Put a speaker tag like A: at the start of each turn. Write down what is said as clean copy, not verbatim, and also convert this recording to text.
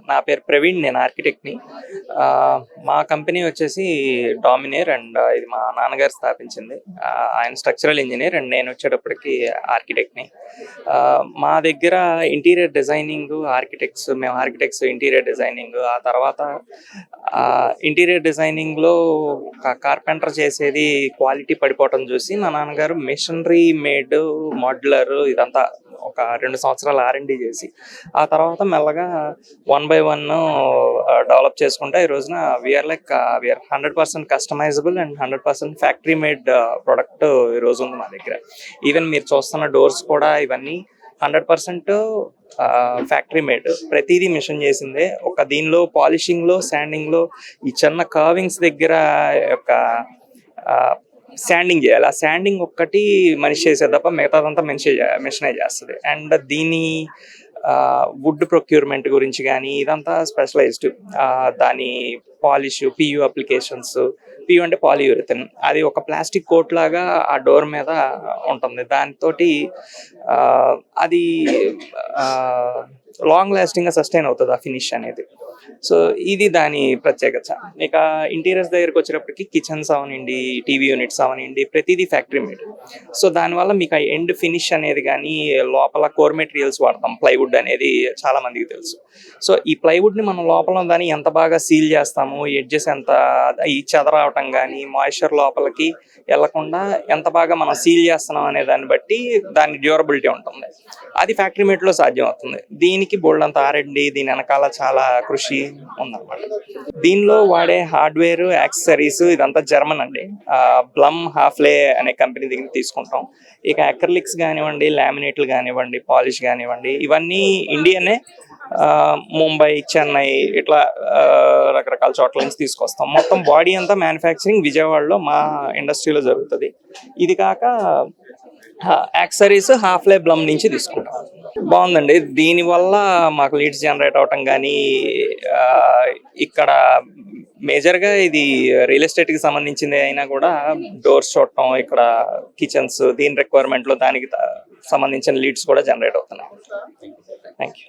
A: నా పేరు ప్రవీణ్. నేను ఆర్కిటెక్ట్‌ని. మా కంపెనీ వచ్చేసి డామినేర్ అండ్ ఇది మా నాన్నగారు స్థాపించింది. ఆయన స్ట్రక్చరల్ ఇంజినీర్ అండ్ నేను వచ్చేటప్పటికి ఆర్కిటెక్ట్‌ని. మా దగ్గర ఇంటీరియర్ డిజైనింగ్ మేము ఆర్కిటెక్ట్స్ ఇంటీరియర్ డిజైనింగ్, ఆ తర్వాత ఇంటీరియర్ డిజైనింగ్‌లో కార్పెంటర్ చేసేది క్వాలిటీ పడిపోవటం చూసి మా నాన్నగారు మెషినరీ మేడ్ మాడ్యులర్ ఇదంతా ఒక 2 సంవత్సరాలు R&D చేసి ఆ తర్వాత మెల్లగా 1 by 1 డెవలప్ చేసుకుంటే ఈ రోజున VR 100% customisable and 100% factory made product ఈ రోజు ఉంది మా దగ్గర. ఈవెన్ మీరు చూస్తున్న డోర్స్ కూడా ఇవన్నీ 100% ఫ్యాక్టరీ మేడ్, ప్రతిదీ మిషన్ చేసిందే. ఒక దీనిలో పాలిషింగ్లో శాండింగ్లో ఈ చిన్న కర్వింగ్స్ దగ్గర యొక్క శాండింగ్ చేయాలి. ఆ శాండింగ్ ఒక్కటి మనిషి చేసేది తప్ప మిగతాదంతా మిషనే చేస్తుంది. అండ్ దీని వుడ్ ప్రొక్యూర్మెంట్ గురించి కానీ ఇదంతా స్పెషలైజ్డ్. దాని పాలిష్, పియు అప్లికేషన్స్. పియు అంటే పాలియూరిథన్, అది ఒక ప్లాస్టిక్ కోట్ లాగా ఆ డోర్ మీద ఉంటుంది. దానితోటి అది లాంగ్ లాస్టింగ్గా సస్టైన్ అవుతుంది ఆ ఫినిష్ అనేది. సో ఇది దాని ప్రత్యేకత. ఇక ఇంటీరియర్స్ దగ్గరకు వచ్చేటప్పటికి కిచెన్స్ అవనండి, టీవీ యూనిట్స్ అవనండి, ప్రతిదీ ఫ్యాక్టరీ మేడ్. సో దానివల్ల మీకు ఆ ఎండ్ ఫినిష్ అనేది కానీ, లోపల కోర్ మెటీరియల్స్ వాడతాం. ప్లైవుడ్ అనేది చాలా మందికి తెలుసు. సో ఈ ప్లైవుడ్ని మనం లోపల దాన్ని ఎంత బాగా సీల్ చేస్తాము, ఎడ్జెస్ ఎంత ఈ చెదరావటం కానీ, మాయిశ్చర్ లోపలికి వెళ్లకుండా ఎంత బాగా మనం సీల్ చేస్తున్నాం అనే దాన్ని బట్టి దాని డ్యూరబిలిటీ ఉంటుంది. అది ఫ్యాక్టరీ మేడ్లో సాధ్యం అవుతుంది. దీనికి బోల్డ్ అంత R&D, దీని వెనకాల చాలా కృషి ఉందన్నమాట. దీనిలో వాడే హార్డ్వేర్, యాక్సెసరీస్ ఇదంతా జర్మన్ అండి. బ్లమ్ హాఫ్లే అనే కంపెనీ దగ్గర తీసుకుంటాం. ఇక అక్రిలిక్స్ కానివ్వండి, లామినేట్లు కానివ్వండి, పాలిష్ కానివ్వండి, ఇవన్నీ ఇండియనే. ముంబై, చెన్నై ఇట్లా రకరకాల చోట్ల నుంచి తీసుకొస్తాం. మొత్తం బాడీ అంతా మ్యానుఫ్యాక్చరింగ్ విజయవాడలో మా ఇండస్ట్రీలో జరుగుతుంది. ఇది కాక యాక్సెసరీస్ హాఫ్లే బ్లమ్ నుంచి తీసుకుంటాం. బాగుందండి. దీనివల్ల మాకు లీడ్స్ జనరేట్ అవటం కానీ, ఇక్కడ మేజర్గా ఇది రియల్ ఎస్టేట్కి సంబంధించింది అయినా కూడా డోర్స్ చూడటం, ఇక్కడ కిచెన్స్, దీని రిక్వైర్మెంట్లో దానికి సంబంధించిన లీడ్స్ కూడా జనరేట్ అవుతున్నాయి. Thank you.